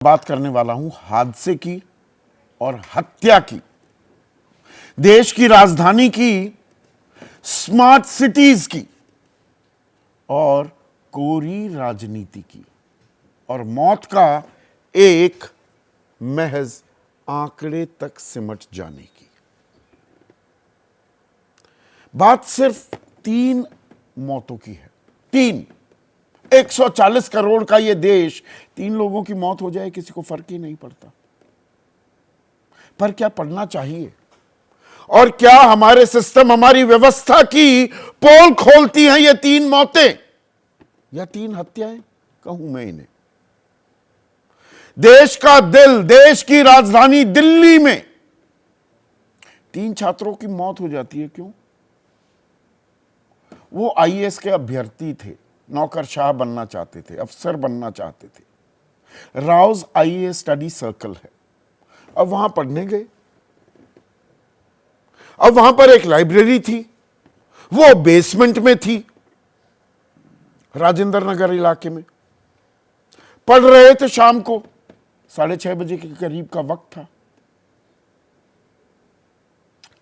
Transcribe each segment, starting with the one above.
बात करने वाला हूं हादसे की और हत्या की, देश की राजधानी की, स्मार्ट सिटीज की और कोरी राजनीति की, और मौत का एक महज आंकड़े तक सिमट जाने की। बात सिर्फ 3 मौतों की है। 3 140 करोड़ का यह देश, 3 लोगों की मौत हो जाए किसी को फर्क ही नहीं पड़ता। पर क्या पढ़ना चाहिए? और क्या हमारे सिस्टम, हमारी व्यवस्था की पोल खोलती हैं ये 3 मौतें या 3 हत्याएं कहूं मैं इन्हें? देश का दिल, देश की राजधानी दिल्ली में 3 छात्रों की मौत हो जाती है। क्यों? वो आईएएस के अभ्यर्थी थे, नौकरशाह बनना चाहते थे, अफसर बनना चाहते थे। राउज आईएएस स्टडी सर्कल है। अब वहां पढ़ने गए। अब वहां पर एक लाइब्रेरी थी, वो बेसमेंट में थी, राजेंद्र नगर इलाके में। पढ़ रहे थे, शाम को 6:30 बजे के करीब का वक्त था।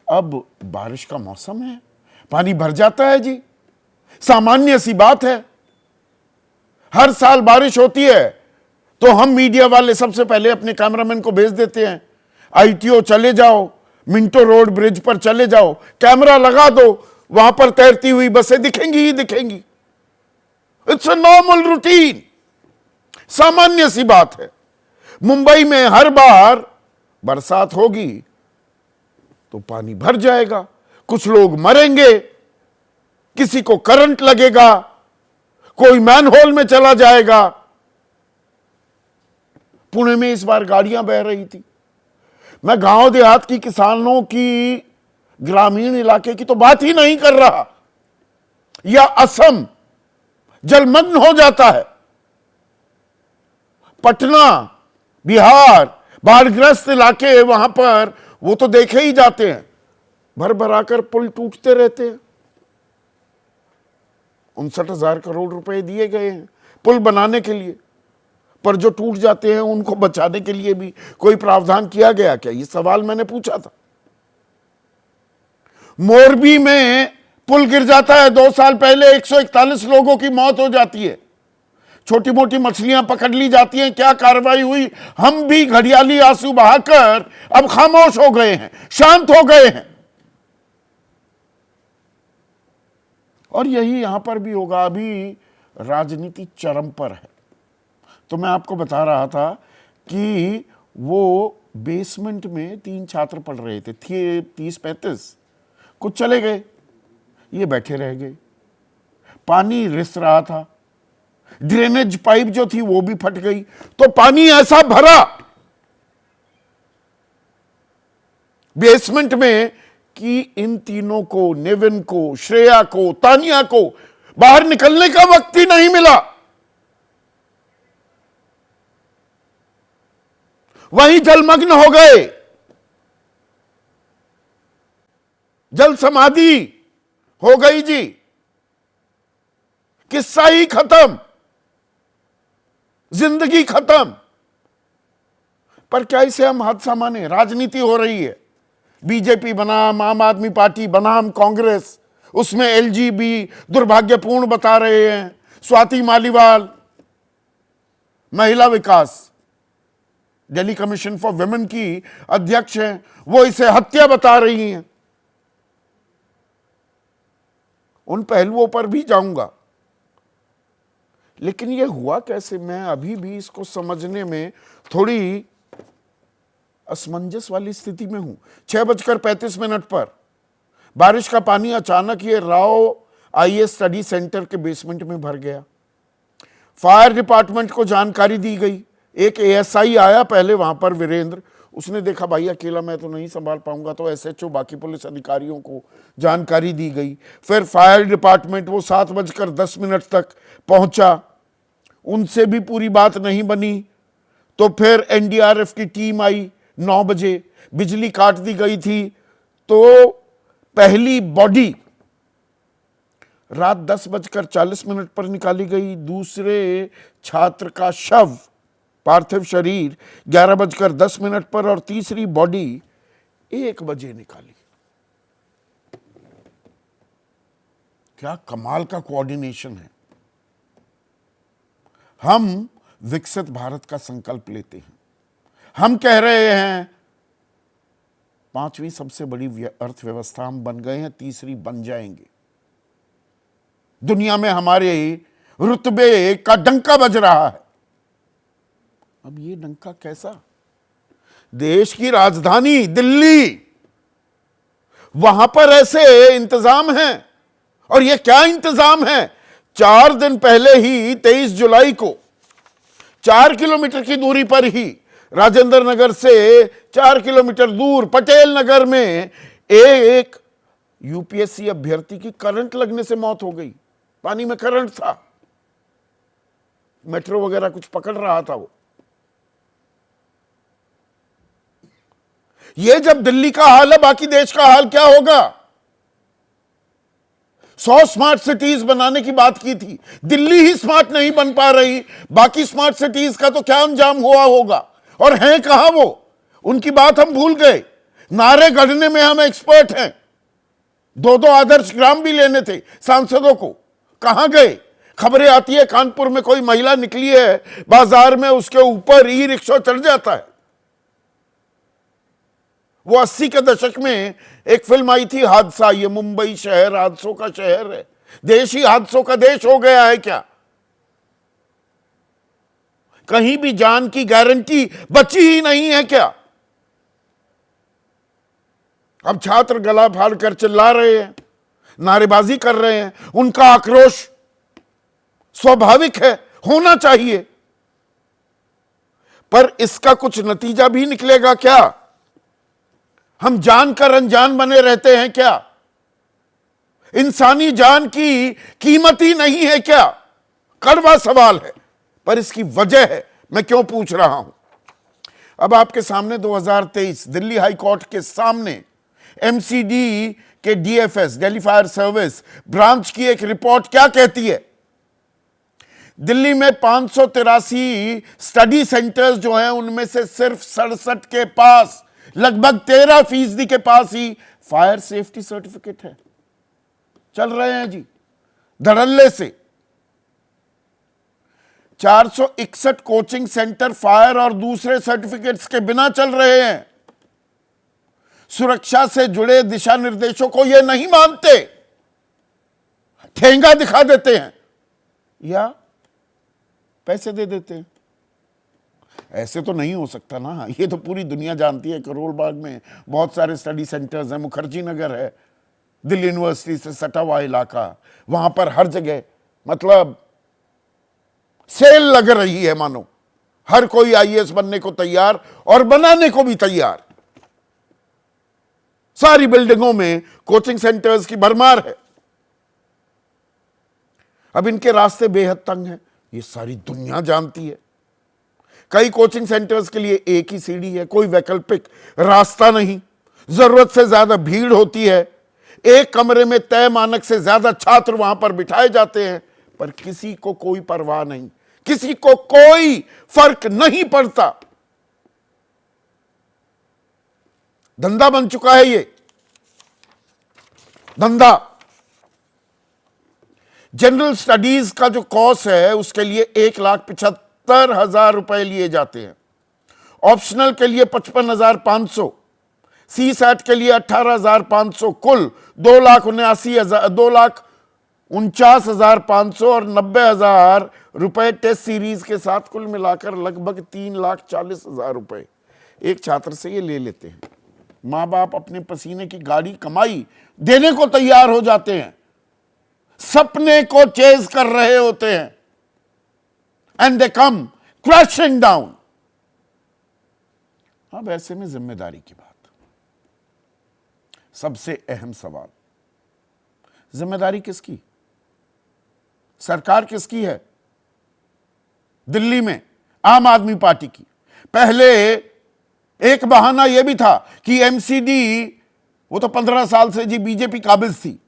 अब बारिश का मौसम है, पानी भर जाता है जी, सामान्य सी बात है। हर साल बारिश होती है तो हम मीडिया वाले सबसे पहले अपने कैमरामैन को भेज देते हैं, आईटीओ चले जाओ, मिंटो रोड ब्रिज पर चले जाओ, कैमरा लगा दो, वहां पर तैरती हुई बसें दिखेंगी ही दिखेंगी। इट्स अ नॉर्मल रूटीन, सामान्य सी बात है। मुंबई में हर बार बरसात होगी तो पानी भर जाएगा, कुछ लोग मरेंगे, किसी को करंट लगेगा, कोई मैनहोल में चला जाएगा। पुणे में इस बार गाड़ियां बह रही थी। मैं गांव देहात की किसानों की, ग्रामीण इलाके की तो बात ही नहीं कर रहा। या असम जलमग्न हो जाता है, पटना, बिहार, बाढ़ग्रस्त इलाके, वहां पर वो तो देखे ही जाते हैं, भर भराकर पुल टूटते रहते हैं। 59,000 करोड़ रुपए दिए गए हैं पुल बनाने के लिए, पर जो टूट जाते हैं उनको बचाने के लिए भी कोई प्रावधान किया गया क्या? ये सवाल मैंने पूछा था। मोरबी में पुल गिर जाता है, 2 साल पहले 141 लोगों की मौत हो जाती है। छोटी मोटी मछलियां पकड़ ली जाती हैं, क्या कार्रवाई हुई? हम भी घड़ियाली आंसू बहाकर अब खामोश हो गए हैं, शांत हो गए हैं। और यही यहां पर भी होगा। अभी राजनीति चरम पर है। तो मैं आपको बता रहा था कि वो बेसमेंट में 3 छात्र पढ़ रहे थे, 30-35, कुछ चले गए, ये बैठे रह गए। पानी रिस रहा था, ड्रेनेज पाइप जो थी वो भी फट गई, तो पानी ऐसा भरा बेसमेंट में कि इन तीनों को, नेविन को, श्रेया को, तानिया को बाहर निकलने का वक्त ही नहीं मिला। वहीं जलमग्न हो गए, जल समाधि हो गई जी, किस्सा ही खत्म, जिंदगी खत्म। पर क्या इसे हम हादसा माने? राजनीति हो रही है, बीजेपी बनाम आम आदमी पार्टी बनाम कांग्रेस, उसमें एलजीबी दुर्भाग्यपूर्ण बता रहे हैं, स्वाति मालीवाल, महिला विकास, दिल्ली कमीशन फॉर वुमेन की अध्यक्ष हैं, वो इसे हत्या बता रही हैं। उन पहलुओं पर भी जाऊंगा, लेकिन ये हुआ कैसे, मैं अभी भी इसको समझने में थोड़ी असमंजस वाली स्थिति में हूं। 6:35 पर बारिश का पानी अचानक ये राव आईएएस स्टडी सेंटर के बेसमेंट में भर गया। फायर डिपार्टमेंट को जानकारी दी गई। एक एएसआई आया पहले वहां पर, वीरेंद्र, उसने देखा भाई अकेला मैं तो नहीं संभाल पाऊंगा, तो एसएचओ, बाकी पुलिस अधिकारियों को जानकारी दी गई। फिर फायर डिपार्टमेंट वो 7:10 तक पहुंचा, उनसे भी पूरी बात नहीं बनी। तो फिर एनडीआरएफ की टीम आई 9 बजे, बिजली काट दी गई थी, तो पहली बॉडी रात 10:40 पर निकाली गई। दूसरे छात्र का शव पार्थिव शरीर 11:10 पर और तीसरी बॉडी 1 बजे निकाली। क्या कमाल का कोऑर्डिनेशन है। हम विकसित भारत का संकल्प लेते हैं, हम कह रहे हैं 5वीं सबसे बड़ी अर्थव्यवस्था हम बन गए हैं, तीसरी बन जाएंगे। दुनिया में हमारे रुतबे का डंका बज रहा है। अब ये डंका कैसा? देश की राजधानी दिल्ली, वहां पर ऐसे इंतजाम हैं। और ये क्या इंतजाम है? 4 दिन पहले ही 23 जुलाई को 4 किलोमीटर की दूरी पर ही राजेंद्र नगर से 4 किलोमीटर दूर पटेल नगर में एक यूपीएससी अभ्यर्थी की करंट लगने से मौत हो गई। पानी में करंट था, मेट्रो वगैरह कुछ पकड़ रहा था वो। ये जब दिल्ली का हाल है, बाकी देश का हाल क्या होगा? 100 स्मार्ट सिटीज बनाने की बात की थी, दिल्ली ही स्मार्ट नहीं बन पा रही, बाकी स्मार्ट सिटीज का तो क्या अंजाम हुआ होगा। और हैं कहां वो? उनकी बात हम भूल गए। नारे गढ़ने में हम एक्सपर्ट हैं। 2-2 आदर्श ग्राम भी लेने थे सांसदों को, कहां गए? खबरें आती है कानपुर में कोई महिला निकली है बाजार में, उसके ऊपर ई रिक्शा चढ़ जाता है। वो 80 के दशक में एक फिल्म आई थी हादसा। ये मुंबई शहर हादसों का शहर है, देश ही हादसों का देश हो गया है क्या? कहीं भी जान की गारंटी बची ही नहीं है क्या? अब छात्र गला फाड़कर चिल्ला रहे हैं, नारेबाजी कर रहे हैं। उनका आक्रोश स्वाभाविक है, होना चाहिए, पर इसका कुछ नतीजा भी निकलेगा क्या? हम जानकर अनजान बने रहते हैं क्या? इंसानी जान की कीमत ही नहीं है क्या? कड़वा सवाल है, पर इसकी वजह है, मैं क्यों पूछ रहा हूं। अब आपके सामने 2023 दिल्ली हाई कोर्ट के सामने एमसीडी के DFS, Delhi fire service branch की एक रिपोर्ट क्या कहती है? दिल्ली में 583 स्टडी सेंटर्स जो हैं, उनमें से सिर्फ 67 के पास, लगभग 13% के पास ही फायर सेफ्टी सर्टिफिकेट है। चल रहे हैं जी धड़ल्ले से। 461 कोचिंग सेंटर फायर और दूसरे सर्टिफिकेट्स के बिना चल रहे हैं। सुरक्षा से जुड़े दिशा निर्देशों को ये नहीं मानते, ठेंगा दिखा देते हैं या पैसे दे देते हैं। ऐसे तो नहीं हो सकता ना। ये तो पूरी दुनिया जानती है, करोल बाग में बहुत सारे स्टडी सेंटर्स हैं, मुखर्जी नगर है, दिल्ली यूनिवर्सिटी से सटा हुआ इलाका, वहां पर हर जगह मतलब सेल लग रही है, मानो हर कोई आईएएस बनने को तैयार और बनाने को भी तैयार। सारी बिल्डिंगों में कोचिंग सेंटर्स की भरमार है। अब इनके रास्ते बेहद तंग हैं, ये सारी दुनिया जानती है। कई कोचिंग सेंटर्स के लिए एक ही सीढ़ी है, कोई वैकल्पिक रास्ता नहीं। जरूरत से ज्यादा भीड़ होती है, एक कमरे में तय मानक से ज्यादा छात्र वहां पर बिठाए जाते हैं, पर किसी को कोई परवाह नहीं, किसी को कोई फर्क नहीं पड़ता। धंधा बन चुका है ये धंधा। जनरल स्टडीज का जो कोर्स है उसके लिए 1,75,000 रुपए लिए जाते हैं, ऑप्शनल के लिए 55,500, सी सेट के लिए 18,500, कुल 2,49,500 और 90,000 रुपए टेस्ट सीरीज के साथ कुल मिलाकर लगभग 3,40,000 रुपए एक छात्र से ये ले लेते हैं। मां बाप अपने पसीने की गाड़ी कमाई देने को तैयार हो जाते हैं, सपने को चेज कर रहे होते हैं, and they come crashing down. अब ऐसे में जिम्मेदारी की बात, सबसे अहम सवाल, जिम्मेदारी किसकी? सरकार किसकी है? दिल्ली में आम आदमी पार्टी की। पहले एक बहाना यह भी था कि एमसीडी, वो तो 15 साल से जी बीजेपी काबिज थी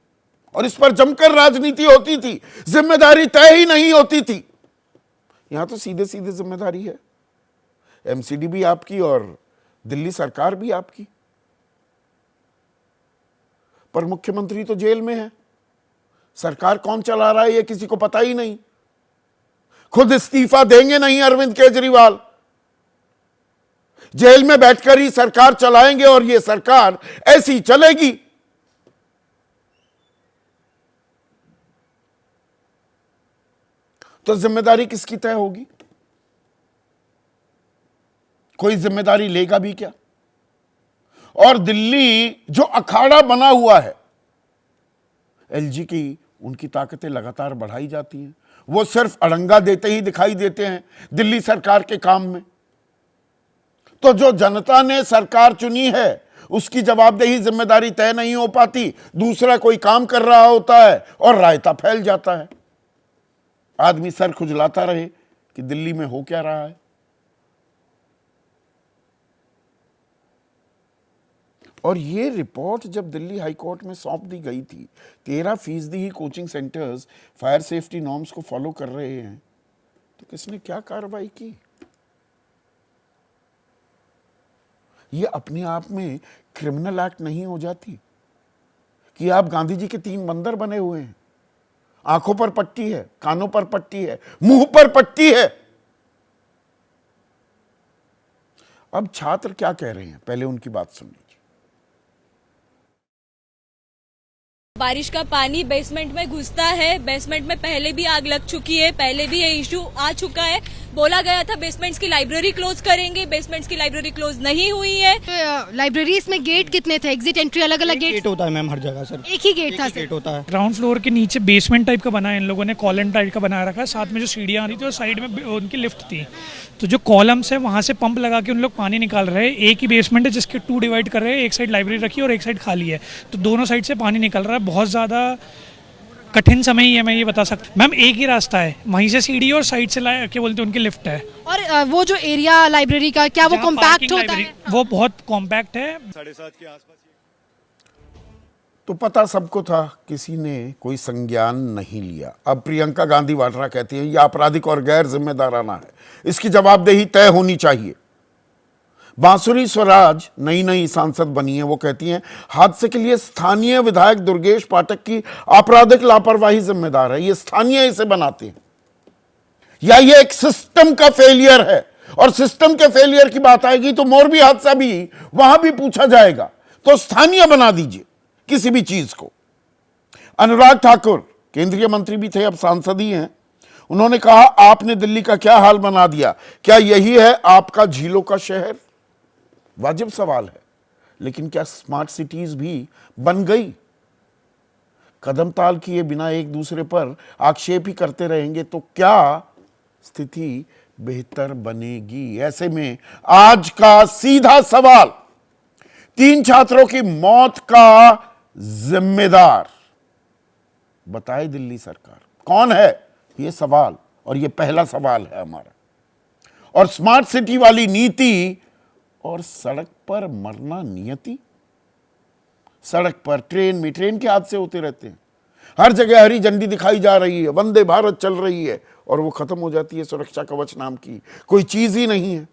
और इस पर जमकर राजनीति होती थी, जिम्मेदारी तय ही नहीं होती थी। यहां तो सीधे सीधे जिम्मेदारी है। एमसीडी भी आपकी और दिल्ली सरकार भी आपकी, पर मुख्यमंत्री तो जेल में है। सरकार कौन चला रहा है ये किसी को पता ही नहीं। खुद इस्तीफा देंगे नहीं अरविंद केजरीवाल, जेल में बैठकर ही सरकार चलाएंगे और ये सरकार ऐसी चलेगी। तो जिम्मेदारी किसकी तय होगी? कोई जिम्मेदारी लेगा भी क्या? और दिल्ली जो अखाड़ा बना हुआ है, एलजी की उनकी ताकतें लगातार बढ़ाई जाती हैं। वो सिर्फ अड़ंगा देते ही दिखाई देते हैं दिल्ली सरकार के काम में। तो जो जनता ने सरकार चुनी है उसकी जवाबदेही, जिम्मेदारी तय नहीं हो पाती, दूसरा कोई काम कर रहा होता है और रायता फैल जाता है। आदमी सर खुजलाता रहे कि दिल्ली में हो क्या रहा है। और ये रिपोर्ट जब दिल्ली हाई कोर्ट में सौंप दी गई थी, 13% ही coaching centres fire safety norms को फॉलो कर रहे हैं, तो किसने क्या कार्रवाई की? ये अपने आप में क्रिमिनल एक्ट नहीं हो जाती कि आप गांधी जी के 3 बंदर बने हुए हैं, आंखों पर पट्टी है, कानों पर पट्टी है, मुंह पर पट्टी है। अब छात्र क्या कह रहे हैं, पहले उनकी बात सुन लीजिए। बारिश का पानी बेसमेंट में घुसता है। बेसमेंट में पहले भी आग लग चुकी है, पहले भी ये इशू आ चुका है। बोला गया था बेसमेंट्स की लाइब्रेरी क्लोज करेंगे, बेसमेंट्स की लाइब्रेरी क्लोज नहीं हुई है। तो लाइब्रेरीज में गेट कितने थे? एग्जिट एंट्री अलग अलग गेट होता है मैम, हर जगह सर एक ही गेट था। गेट होता है। ग्राउंड फ्लोर के नीचे बेसमेंट टाइप का बना है, इन लोगों ने कॉलम टाइप का बना रखा है। साथ में जो सीढ़ियाँ आ रही थी और साइड में उनकी लिफ्ट थी, तो जो कॉलम्स है वहाँ से पंप लगा के उन लोग पानी निकाल रहे हैं। एक ही बेसमेंट है जिसके 2 डिवाइड कर रहे हैं, एक साइड लाइब्रेरी रखी है और एक साइड खाली है, तो दोनों साइड से पानी निकल रहा है। बहुत ज़्यादा कठिन समय ही है, मैं ये बता सकता। मैम एक ही रास्ता है, वहीं से सीढ़ी और साइड से क्या बोलते हैं उनकी लिफ्ट है। और वो जो एरिया लाइब्रेरी का, क्या वो कॉम्पैक्ट होता है? वो बहुत कॉम्पैक्ट है। 7:30 के आसपास। तो पता सबको था, किसी ने कोई संज्ञान नहीं लिया। अब प्रियंका गांधी वाड्रा कहती है यह आपराधिक और गैर जिम्मेदाराना है, इसकी जवाबदेही तय होनी चाहिए। बांसुरी स्वराज नई सांसद बनी है, वो कहती हैं हादसे के लिए स्थानीय विधायक दुर्गेश पाठक की आपराधिक लापरवाही जिम्मेदार है, ये स्थानीय इसे बनाते हैं, या ये एक सिस्टम का फेलियर है। और सिस्टम के फेलियर की बात आएगी तो मोरबी हादसा भी वहां भी पूछा जाएगा, तो स्थानीय बना दीजिए किसी भी चीज को। अनुराग ठाकुर केंद्रीय मंत्री भी थे, अब सांसद ही हैं। उन्होंने कहा आपने दिल्ली का क्या हाल बना दिया, क्या यही है आपका झीलों का शहर? वाजिब सवाल है, लेकिन क्या स्मार्ट सिटीज भी बन गई? कदम ताल किए बिना एक दूसरे पर आक्षेप ही करते रहेंगे तो क्या स्थिति बेहतर बनेगी? ऐसे में आज का सीधा सवाल, 3 छात्रों की मौत का जिम्मेदार बताए दिल्ली सरकार कौन है? ये सवाल, और ये पहला सवाल है हमारा। और स्मार्ट सिटी वाली नीति और सड़क पर मरना नियति। सड़क पर, ट्रेन के हादसे होते रहते हैं, हर जगह हरी झंडी दिखाई जा रही है, वंदे भारत चल रही है, और वो खत्म हो जाती है सुरक्षा कवच नाम की कोई चीज ही नहीं है।